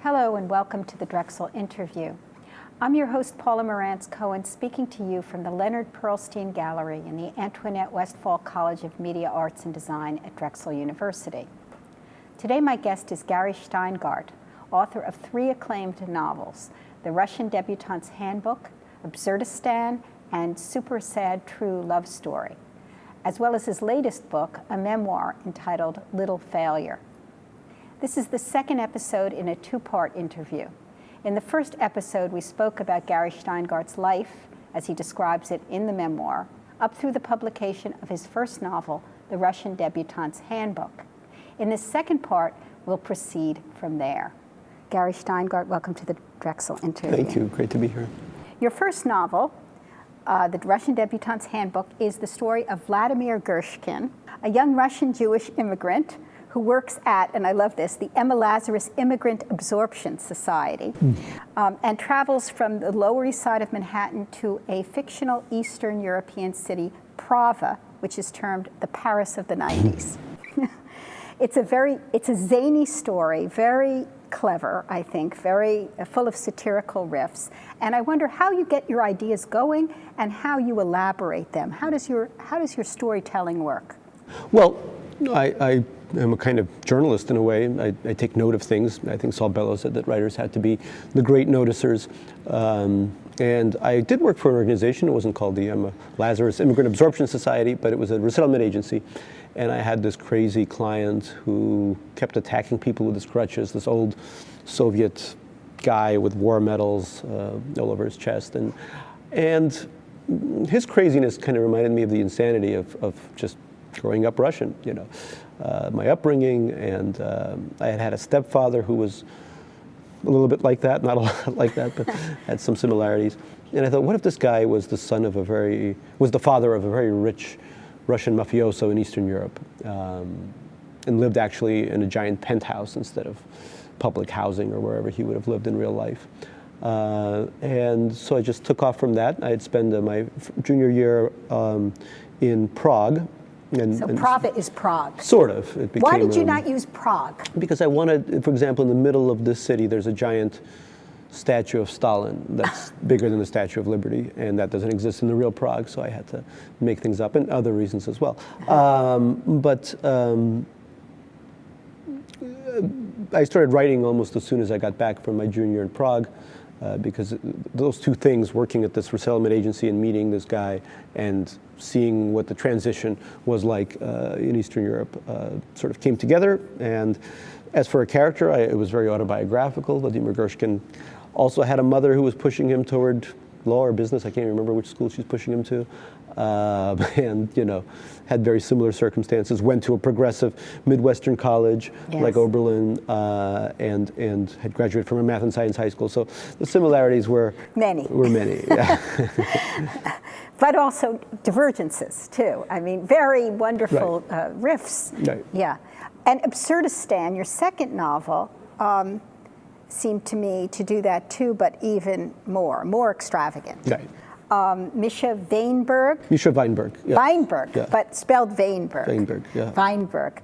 Hello and welcome to the Drexel Interview. I'm your host, Paula Morantz-Cohen, speaking to you from the Leonard Pearlstein Gallery in the Antoinette Westphal College of Media Arts and Design at Drexel University. Today my guest is Gary Shteyngart, author of 3 acclaimed novels, The Russian Debutante's Handbook, Absurdistan, and Super Sad True Love Story, as well as his latest book, a memoir entitled Little Failure. This is the second episode in a 2-part interview. In the first episode, we spoke about Gary Shteyngart's life, as he describes it in the memoir, up through the publication of his first novel, The Russian Debutante's Handbook. In this second part, we'll proceed from there. Gary Shteyngart, welcome to the Drexel Interview. Thank you. Great to be here. Your first novel, The Russian Debutante's Handbook, is the story of Vladimir Gershkin, a young Russian Jewish immigrant who works at, and I love this, the Emma Lazarus Immigrant Absorption Society, and travels from the Lower East Side of Manhattan to a fictional Eastern European city, Prague, which is termed the Paris of the 90s. It's a zany story, very clever, I think, very full of satirical riffs. And I wonder how you get your ideas going and how you elaborate them. How does your storytelling work? Well, I am a kind of journalist in a way. I take note of things. I think Saul Bellow said that writers had to be the great noticers. And I did work for an organization. It wasn't called the Emma Lazarus Immigrant Absorption Society, but it was a resettlement agency. And I had this crazy client who kept attacking people with his crutches, this old Soviet guy with war medals all over his chest. And his craziness kind of reminded me of the insanity of just growing up Russian, you know, my upbringing, and I had a stepfather who was a little bit like that, not a lot like that, but had some similarities. And I thought, what if this guy was the father of a very rich Russian mafioso in Eastern Europe, and lived actually in a giant penthouse instead of public housing or wherever he would have lived in real life. And so I just took off from that. I had spent my junior year in Prague. So Prague is Prague. Sort of. It became, why did you not use Prague? Because I wanted, for example, in the middle of this city, there's a giant statue of Stalin that's bigger than the Statue of Liberty, and that doesn't exist in the real Prague, so I had to make things up, and other reasons as well. I started writing almost as soon as I got back from my junior year in Prague, because those two things, working at this resettlement agency and meeting this guy and seeing what the transition was like in Eastern Europe, sort of came together. And as for a character, it was very autobiographical. Vladimir Gershkin also had a mother who was pushing him toward law or business. I can't remember which school she's pushing him to. And, you know, had very similar circumstances, went to a progressive Midwestern college, yes, like Oberlin, and had graduated from a math and science high school. So the similarities were many. Yeah. But also divergences, too. I mean, very wonderful riffs. Right. Yeah. And Absurdistan, your second novel, seemed to me to do that, too, but even more extravagant. Right. Misha Weinberg. Misha Weinberg. Yeah. Weinberg, yeah, but spelled Weinberg. Weinberg, yeah. Weinberg.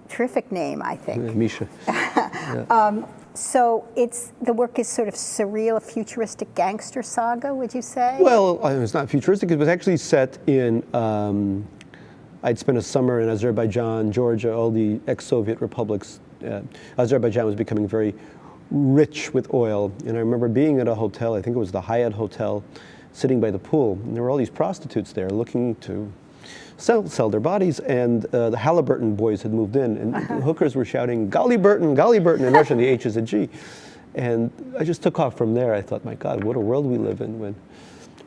Terrific name, I think. Yeah, Misha. Yeah. So the work is sort of surreal, a futuristic gangster saga, would you say? Well, it's not futuristic. It was actually set in, I'd spent a summer in Azerbaijan, Georgia, all the ex-Soviet republics. Azerbaijan was becoming very rich with oil. And I remember being at a hotel, I think it was the Hyatt Hotel, sitting by the pool. And there were all these prostitutes there looking to sell their bodies. And the Halliburton boys had moved in. And the hookers were shouting, Golly Burton, in Russian. The H is a G. And I just took off from there. I thought, my God, what a world we live in when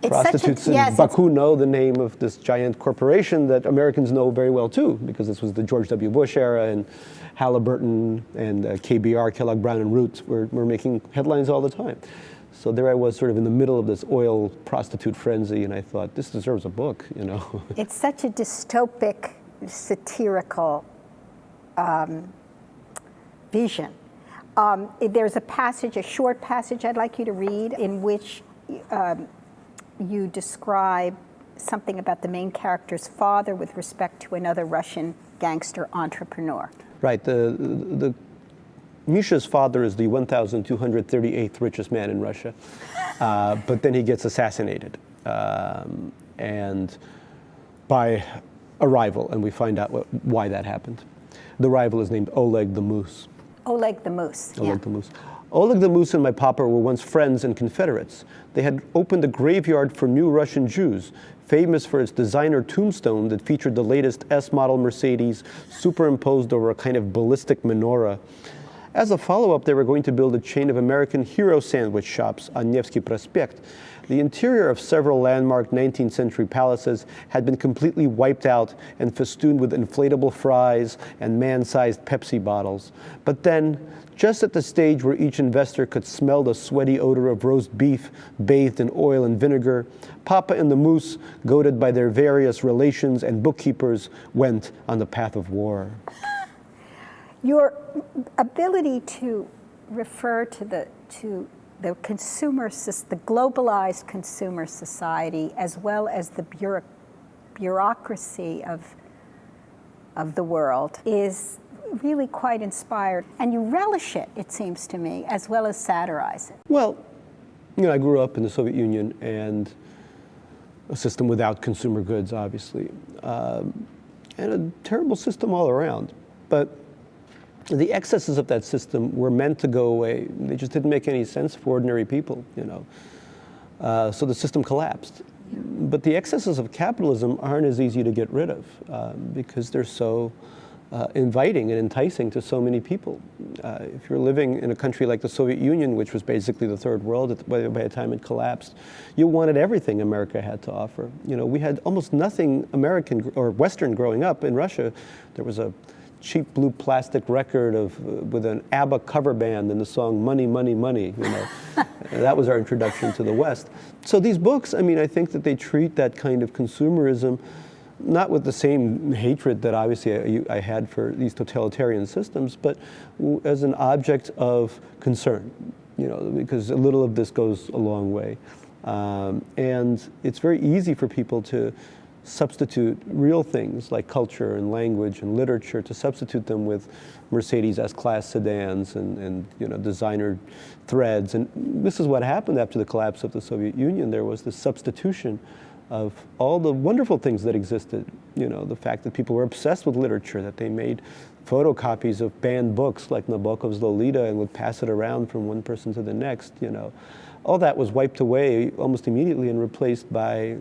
prostitutes in Baku know the name of this giant corporation that Americans know very well, too, because this was the George W. Bush era, and Halliburton and KBR, Kellogg Brown and Root were making headlines all the time. So there I was, sort of in the middle of this oil prostitute frenzy, and I thought, this deserves a book, you know. It's such a dystopic, satirical vision. There's a short passage I'd like you to read in which you describe something about the main character's father with respect to another Russian gangster entrepreneur. Right. The Misha's father is the 1,238th richest man in Russia, but then he gets assassinated, and by a rival, and we find out why that happened. The rival is named Oleg the Moose. Oleg the Moose. Oleg the Moose. Oleg the Moose and my papa were once friends and Confederates. They had opened a graveyard for new Russian Jews, famous for its designer tombstone that featured the latest S-model Mercedes superimposed over a kind of ballistic menorah. As a follow-up, they were going to build a chain of American hero sandwich shops on Nevsky Prospect. The interior of several landmark 19th century palaces had been completely wiped out and festooned with inflatable fries and man-sized Pepsi bottles. But then, just at the stage where each investor could smell the sweaty odor of roast beef bathed in oil and vinegar, Papa and the Moose, goaded by their various relations and bookkeepers, went on the path of war. Your ability to refer to the globalized consumer society, as well as the bureaucracy of the world, is really quite inspired. And you relish it, it seems to me, as well as satirize it. Well, I grew up in the Soviet Union and a system without consumer goods, obviously, and a terrible system all around. But the excesses of that system were meant to go away. They just didn't make any sense for ordinary people, so the system collapsed. But the excesses of capitalism aren't as easy to get rid of because they're so inviting and enticing to so many people. If you're living in a country like the Soviet Union, which was basically the third world by the time it collapsed, you wanted everything America had to offer. We had almost nothing American or Western growing up in Russia. There was a cheap blue plastic record with an ABBA cover band and the song Money, Money, Money. That was our introduction to the West. So these books, I think that they treat that kind of consumerism not with the same hatred that obviously I had for these totalitarian systems, but as an object of concern, because a little of this goes a long way. And it's very easy for people to substitute real things like culture and language and literature, to substitute them with Mercedes S-Class sedans and designer threads. And this is what happened after the collapse of the Soviet Union. There was this substitution of all the wonderful things that existed. The fact that people were obsessed with literature, that they made photocopies of banned books like Nabokov's Lolita and would pass it around from one person to the next. All that was wiped away almost immediately and replaced by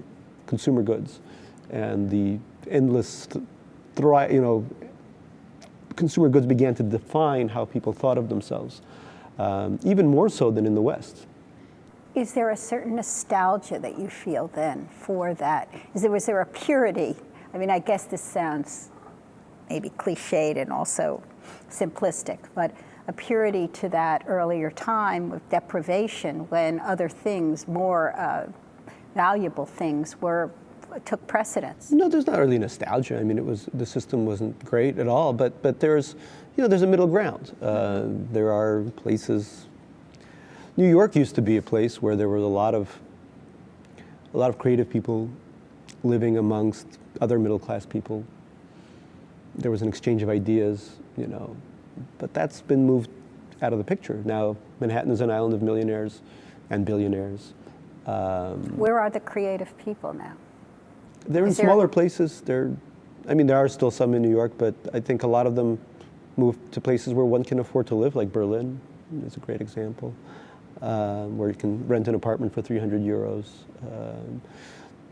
consumer goods. And the endless, consumer goods began to define how people thought of themselves, even more so than in the West. Is there a certain nostalgia that you feel then for that? Was there a purity? I guess this sounds maybe cliched and also simplistic, but a purity to that earlier time of deprivation when other things, more valuable things, took precedence. No, there's not really nostalgia. The system wasn't great at all, but there's a middle ground. There are places. New York used to be a place where there was a lot of creative people living amongst other middle-class people. There was an exchange of ideas, but that's been moved out of the picture. Now Manhattan is an island of millionaires and billionaires. Where are the creative people now? They're in smaller places. There are still some in New York, but I think a lot of them moved to places where one can afford to live, like Berlin is a great example, where you can rent an apartment for 300 euros.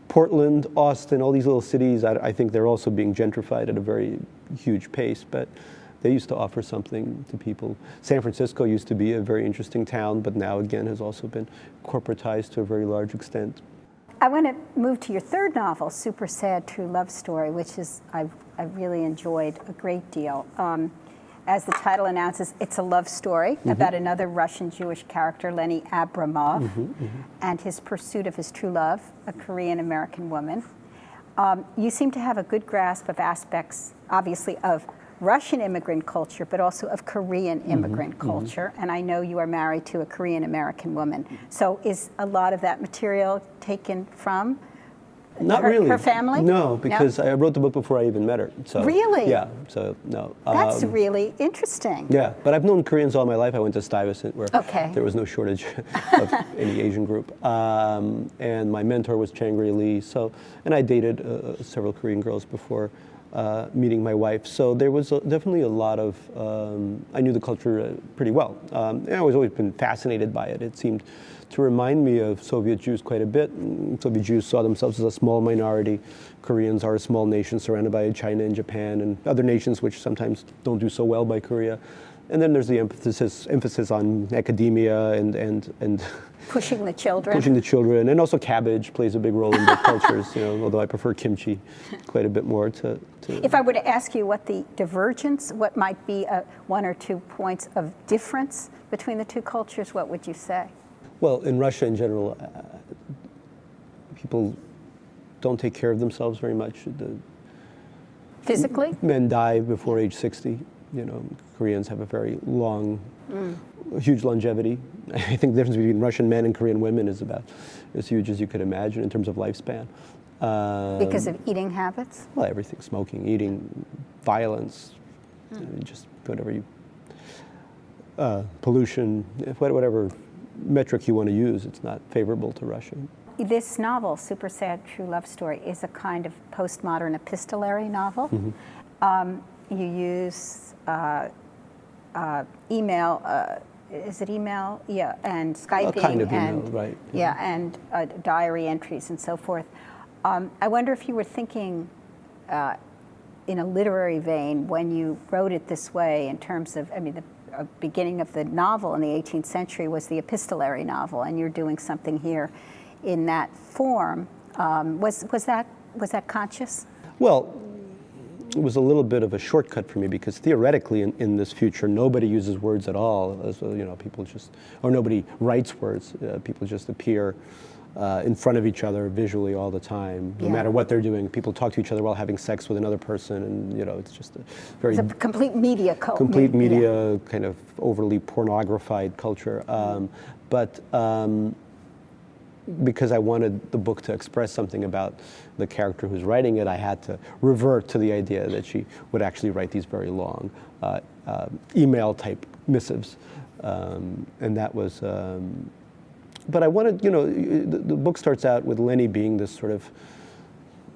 Portland, Austin, all these little cities, I think they're also being gentrified at a very huge pace, but they used to offer something to people. San Francisco used to be a very interesting town, but now again has also been corporatized to a very large extent. I want to move to your third novel, Super Sad True Love Story, which I've really enjoyed a great deal. As the title announces, it's a love story about another Russian Jewish character, Lenny Abramov, and his pursuit of his true love, a Korean-American woman. You seem to have a good grasp of aspects, obviously, of Russian immigrant culture, but also of Korean immigrant culture. And I know you are married to a Korean American woman. So is a lot of that material taken from Not really. her family? No, because I wrote the book before I even met her. So Really? Yeah. So no. That's really interesting. Yeah, but I've known Koreans all my life. I went to Stuyvesant, where Okay. there was no shortage of any Asian group. And my mentor was Changri Lee. So, and I dated several Korean girls before meeting my wife. So there was definitely a lot of, I knew the culture pretty well. And I was always been fascinated by it. It seemed to remind me of Soviet Jews quite a bit. Soviet Jews saw themselves as a small minority. Koreans are a small nation surrounded by China and Japan and other nations which sometimes don't do so well by Korea. And then there's the emphasis on academia and Pushing the children. pushing the children, and also cabbage plays a big role in both cultures. You know, although I prefer kimchi quite a bit more to. If I were to ask you what the divergence, what might be one or 2 points of difference between the two cultures, what would you say? Well, in Russia in general, people don't take care of themselves very much. Physically? Men die before age 60. You know, Koreans have a very long, huge longevity. I think the difference between Russian men and Korean women is about as huge as you could imagine in terms of lifespan. Because of eating habits? Well, everything: smoking, eating, violence, just whatever you, pollution, whatever metric you want to use. It's not favorable to Russia. This novel, Super Sad True Love Story, is a kind of postmodern epistolary novel. You use email, is it email? Yeah, and Skyping. A kind of email, and, right. Yeah, and diary entries and so forth. I wonder if you were thinking in a literary vein when you wrote it this way in terms of, I mean, the beginning of the novel in the 18th century was the epistolary novel, and you're doing something here in that form. Was that conscious? Well, it was a little bit of a shortcut for me because theoretically in this future nobody uses words at all. As, you know, people just, or nobody writes words. People just appear in front of each other visually all the time, no matter what they're doing. People talk to each other while having sex with another person, and you know, it's just a very it's a complete media culture. Complete media, kind of overly pornographied culture. But because I wanted the book to express something about the character who's writing it, I had to revert to the idea that she would actually write these very long email-type missives, and that was. But I wanted, you know, the book starts out with Lenny being this sort of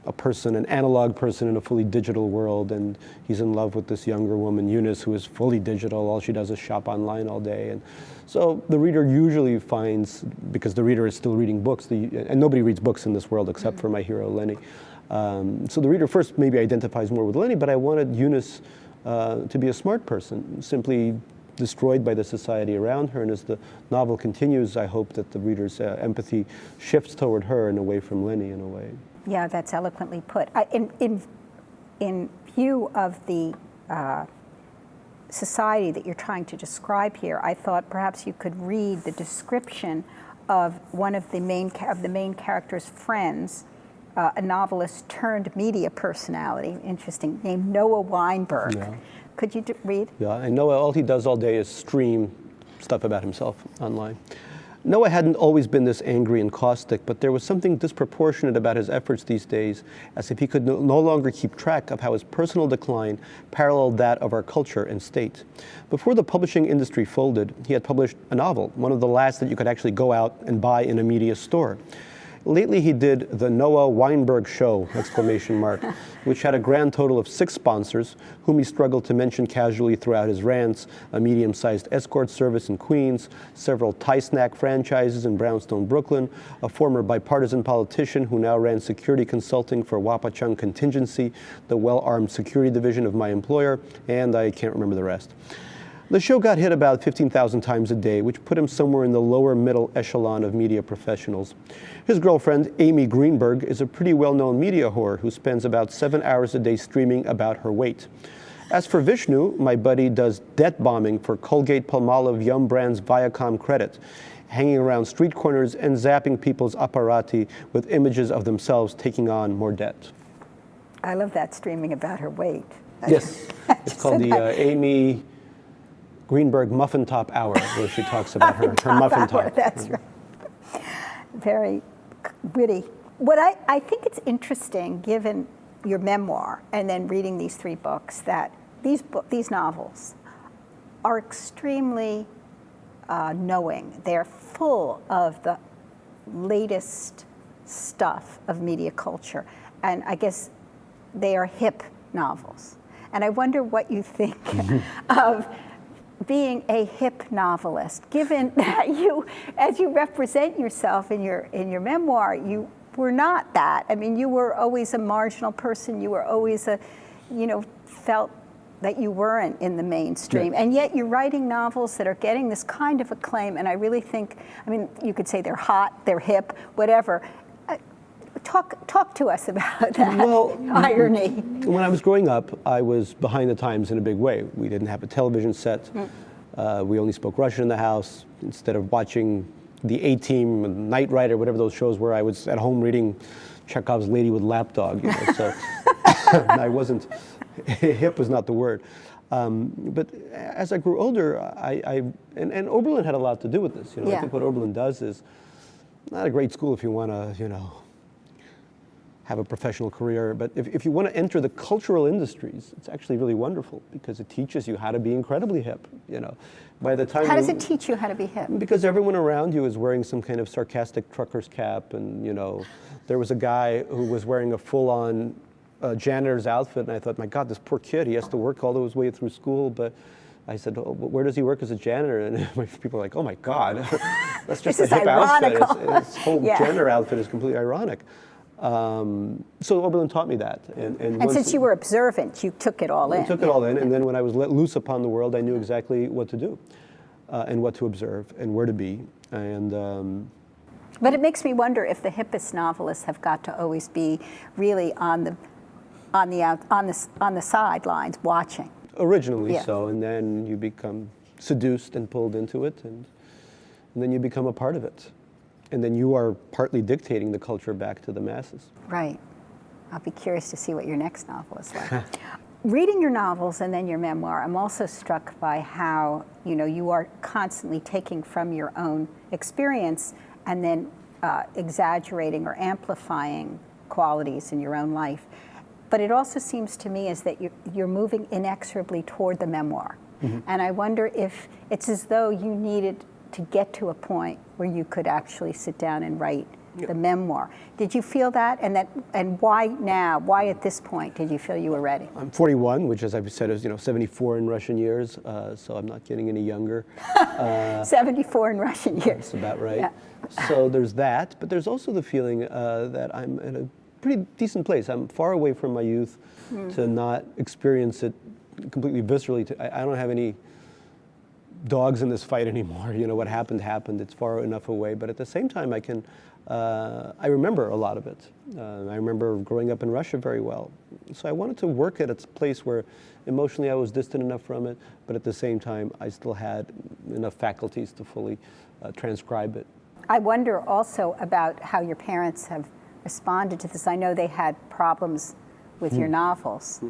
a person, an analog person in a fully digital world, and he's in love with this younger woman, Eunice, who is fully digital. All she does is shop online all day. And so the reader usually finds, because the reader is still reading books, and nobody reads books in this world except for my hero, Lenny. So the reader first maybe identifies more with Lenny, but I wanted Eunice to be a smart person, simply destroyed by the society around her. And as the novel continues, I hope that the reader's empathy shifts toward her and away from Lenny in a way. Yeah, that's eloquently put. In view of the society that you're trying to describe here, I thought perhaps you could read the description of one of the main character's friends, a novelist turned media personality, interesting, named Noah Weinberg. Yeah. Could you read? Yeah, and Noah, all he does all day is stream stuff about himself online. Noah hadn't always been this angry and caustic, but there was something disproportionate about his efforts these days, as if he could no longer keep track of how his personal decline paralleled that of our culture and state. Before the publishing industry folded, he had published a novel, one of the last that you could actually go out and buy in a media store. Lately he did The Noah Weinberg Show, ! Which had a grand total of 6 sponsors, whom he struggled to mention casually throughout his rants: a medium-sized escort service in Queens, several Thai snack franchises in Brownstone, Brooklyn, a former bipartisan politician who now ran security consulting for Wapachung Contingency, the well-armed security division of my employer, and I can't remember the rest. The show got hit about 15,000 times a day, which put him somewhere in the lower middle echelon of media professionals. His girlfriend, Amy Greenberg, is a pretty well-known media whore who spends about 7 hours a day streaming about her weight. As for Vishnu, my buddy does debt bombing for Colgate-Palmolive Yum Brands Viacom Credit, hanging around street corners and zapping people's apparati with images of themselves taking on more debt. I love that, streaming about her weight. Yes, it's called the Amy Greenberg Muffin Top Hour, where she talks about her muffin top. That's right. Very witty. What I think it's interesting, given your memoir and then reading these 3 books, that these novels are extremely knowing. They're full of the latest stuff of media culture, and I guess they are hip novels. And I wonder what you think of being a hip novelist, given that you, as you represent yourself in your memoir, you were not that. I mean, you were always a marginal person. You were always felt that you weren't in the mainstream. Yeah. And yet you're writing novels that are getting this kind of acclaim, and I really think, I mean, you could say they're hot, they're hip, whatever. Talk to us about that irony. When I was growing up, I was behind the times in a big way. We didn't have a television set. We only spoke Russian in the house. Instead of watching the A-Team, Knight Rider, whatever those shows were, I was at home reading Chekhov's Lady with Lapdog. So I wasn't, hip was not the word. But as I grew older, and Oberlin had a lot to do with this. I think what Oberlin does is not a great school if you want to, have a professional career, but if you want to enter the cultural industries, it's actually really wonderful because it teaches you how to be incredibly hip. By the time how does it teach you how to be hip? Because everyone around you is wearing some kind of sarcastic trucker's cap, and there was a guy who was wearing a full-on janitor's outfit, and I thought, my God, this poor kid, he has to work all his way through school, but I said, where does he work as a janitor? And people are like, oh my God, that's just a hip outfit. His whole janitor outfit is completely ironic. So Oberlin taught me that. And since you were observant, you took it all in. I took it all in, and then when I was let loose upon the world, I knew exactly what to do, and what to observe, and where to be. But it makes me wonder if the hippest novelists have got to always be really on the sidelines watching. Originally so, and then you become seduced and pulled into it, and then you become a part of it. And then you are partly dictating the culture back to the masses. Right. I'll be curious to see what your next novel is like. Reading your novels and then your memoir, I'm also struck by how, you are constantly taking from your own experience and then exaggerating or amplifying qualities in your own life. But it also seems to me is that you're moving inexorably toward the memoir. Mm-hmm. And I wonder if it's as though you needed to get to a point where you could actually sit down and write the memoir. Did you feel that? And why now? Why at this point did you feel you were ready? I'm 41, which, as I've said, is 74 in Russian years, so I'm not getting any younger. 74 in Russian years. That's about right. Yeah. So there's that, but there's also the feeling that I'm in a pretty decent place. I'm far away from my youth to not experience it completely viscerally. I don't have any dogs in this fight anymore. What happened happened. It's far enough away, but at the same time, I remember a lot of it. I remember growing up in Russia very well. So I wanted to work at a place where emotionally I was distant enough from it, but at the same time, I still had enough faculties to fully transcribe it. I wonder also about how your parents have responded to this. I know they had problems with your novels.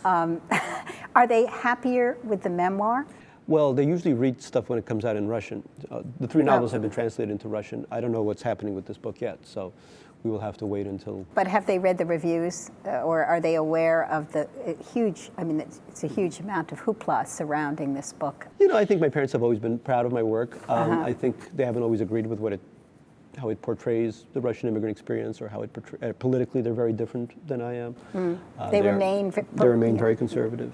Are they happier with the memoir? Well, they usually read stuff when it comes out in Russian. The 3 novels have been translated into Russian. I don't know what's happening with this book yet, so we will have to wait until... But have they read the reviews, or are they aware of the huge, it's a huge amount of hoopla surrounding this book? I think my parents have always been proud of my work. I think they haven't always agreed with how it portrays the Russian immigrant experience, or how it portrays... politically, they're very different than I am. They remain very conservative.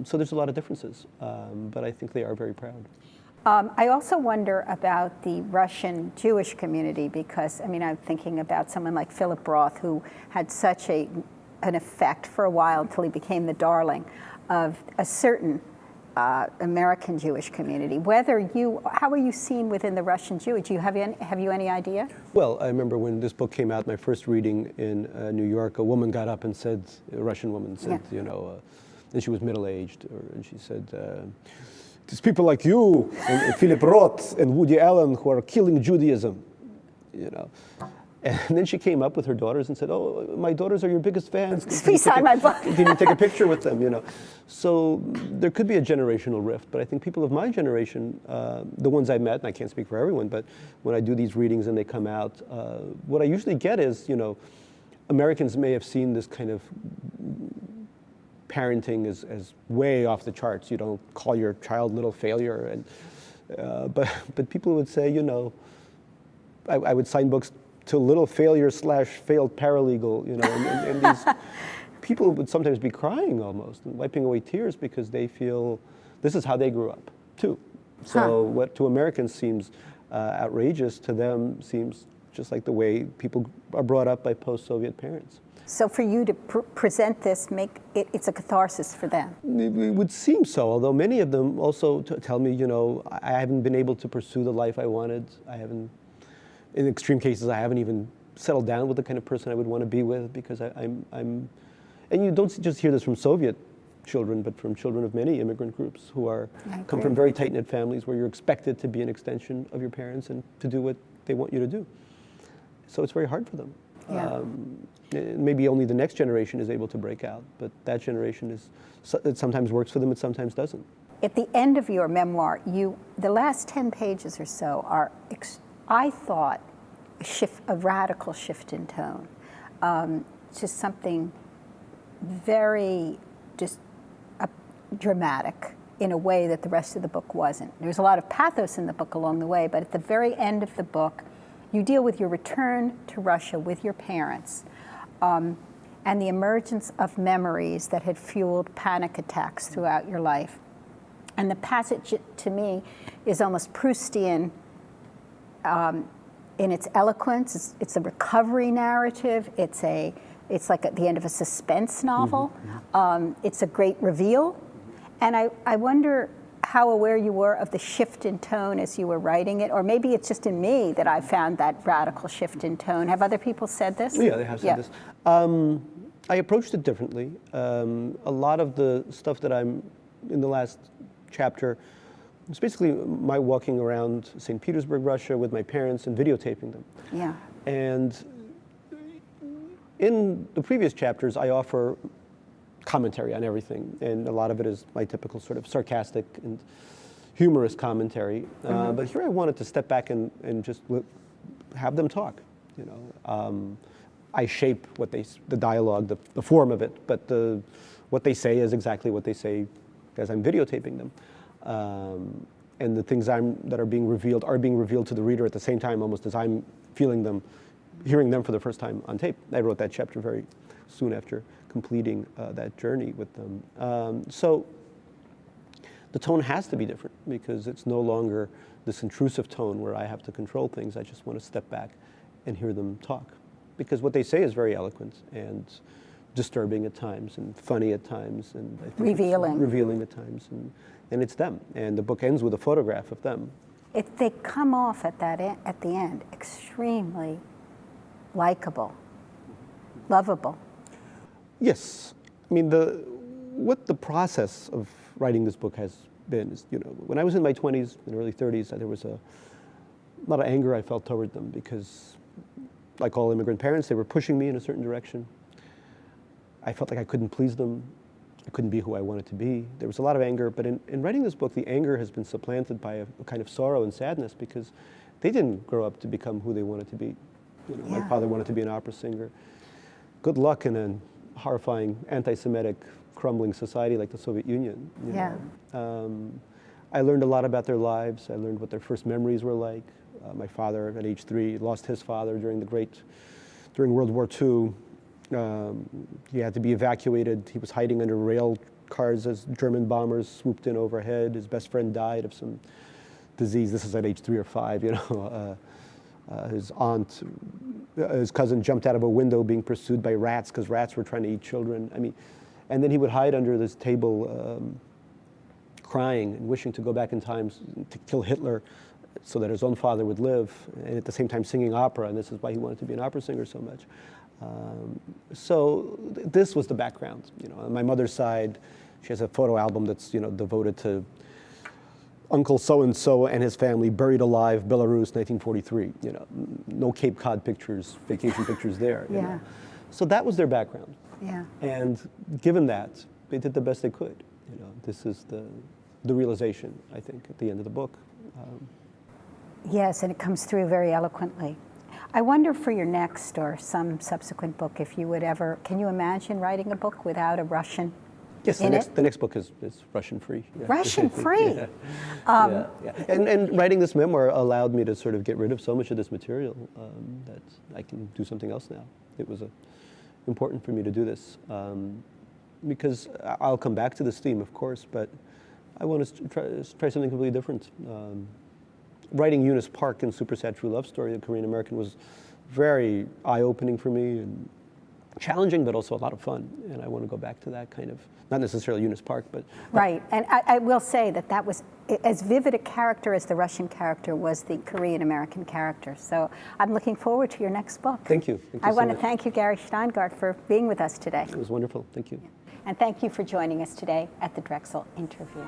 So there's a lot of differences, but I think they are very proud. I also wonder about the Russian Jewish community because, I'm thinking about someone like Philip Roth, who had such an effect for a while until he became the darling of a certain American Jewish community. How are you seen within the Russian Jewish? Have you any idea? Well, I remember when this book came out, my first reading in New York, a woman got up and said, a Russian woman said, and she was middle-aged, and she said, "It's people like you and Philip Roth and Woody Allen who are killing Judaism." And then she came up with her daughters and said, "Oh, my daughters are your biggest fans. Please sign my book." Can you take a picture with them?" So there could be a generational rift, but I think people of my generation, the ones I met, and I can't speak for everyone, but when I do these readings and they come out, what I usually get is, Americans may have seen this kind of parenting as way off the charts. You don't call your child little failure, and but people would say, I would sign books to little failure / failed paralegal, and these people would sometimes be crying almost and wiping away tears because they feel this is how they grew up too. So what to Americans seems outrageous, to them seems just like the way people are brought up by post-Soviet parents. So for you to present this, it's a catharsis for them. It would seem so, although many of them also tell me, I haven't been able to pursue the life I wanted. In extreme cases, I haven't even settled down with the kind of person I would want to be with, because I'm, and you don't just hear this from Soviet children, but from children of many immigrant groups who come from very tight-knit families where you're expected to be an extension of your parents and to do what they want you to do. So it's very hard for them. Yeah. Maybe only the next generation is able to break out, but that generation it sometimes works for them, it sometimes doesn't. At the end of your memoir, the last 10 pages or so are, I thought, a radical shift in tone. Just something very dramatic in a way that the rest of the book wasn't. There's a lot of pathos in the book along the way, but at the very end of the book, you deal with your return to Russia with your parents, and the emergence of memories that had fueled panic attacks throughout your life. And the passage, to me, is almost Proustian in its eloquence. It's a recovery narrative. It's like at the end of a suspense novel. It's a great reveal. And I wonder how aware you were of the shift in tone as you were writing it, or maybe it's just in me that I found that radical shift in tone. Have other people said this? Yeah, they have said this. I approached it differently. A lot of the stuff that I'm in the last chapter, it's basically my walking around St. Petersburg, Russia with my parents and videotaping them. Yeah. And in the previous chapters, I offer commentary on everything, and a lot of it is my typical sort of sarcastic and humorous commentary. But here I wanted to step back and just have them talk. I shape the dialogue, the form of it, but what they say is exactly what they say as I'm videotaping them. And the things that are being revealed to the reader at the same time, almost as I'm hearing them for the first time on tape. I wrote that chapter very soon after completing that journey with them. So the tone has to be different, because it's no longer this intrusive tone where I have to control things. I just want to step back and hear them talk, because what they say is very eloquent and disturbing at times and funny at times, and I think revealing at times, and it's them. And the book ends with a photograph of them. If they come off at the end extremely likable, lovable. Yes. I mean, what the process of writing this book has been is, when I was in my 20s and early 30s, there was a lot of anger I felt toward them, because like all immigrant parents, they were pushing me in a certain direction. I felt like I couldn't please them. I couldn't be who I wanted to be. There was a lot of anger, but in writing this book, the anger has been supplanted by a kind of sorrow and sadness, because they didn't grow up to become who they wanted to be. My father wanted to be an opera singer. Good luck in a horrifying anti-Semitic crumbling society like the Soviet Union. I learned a lot about their lives. I learned what their first memories were like. My father, at age 3, lost his father during World War II. He had to be evacuated. He was hiding under rail cars as German bombers swooped in overhead. His best friend died of some disease. This is at age 3 or 5, his cousin jumped out of a window being pursued by rats because rats were trying to eat children. I mean, and then he would hide under this table crying and wishing to go back in time to kill Hitler so that his own father would live, and at the same time singing opera, and this is why he wanted to be an opera singer so much. So this was the background. On my mother's side, she has a photo album that's devoted to Uncle so-and-so and his family buried alive, Belarus, 1943. You know, no Cape Cod pictures, vacation pictures there. You know? So that was their background. Yeah. And given that, they did the best they could. You know, this is the realization, I think, at the end of the book. Yes, and it comes through very eloquently. I wonder for your next or some subsequent book, if you would ever, can you imagine writing a book without a Russian? Yes, the next book is Russian-free. Yeah. Russian-free? Yeah. And writing this memoir allowed me to sort of get rid of so much of this material that I can do something else now. It was important for me to do this because I'll come back to this theme, of course, but I want to try something completely different. Writing Eunice Park in Super Sad True Love Story, the Korean American, was very eye-opening for me and challenging, but also a lot of fun. And I want to go back to that kind of, not necessarily Eunice Park, but... Right, and I will say that that was as vivid a character as the Russian character was the Korean American character. So I'm looking forward to your next book. Thank you. I want to thank you, Gary Shteyngart, for being with us today. It was wonderful. Thank you. And thank you for joining us today at the Drexel Interview.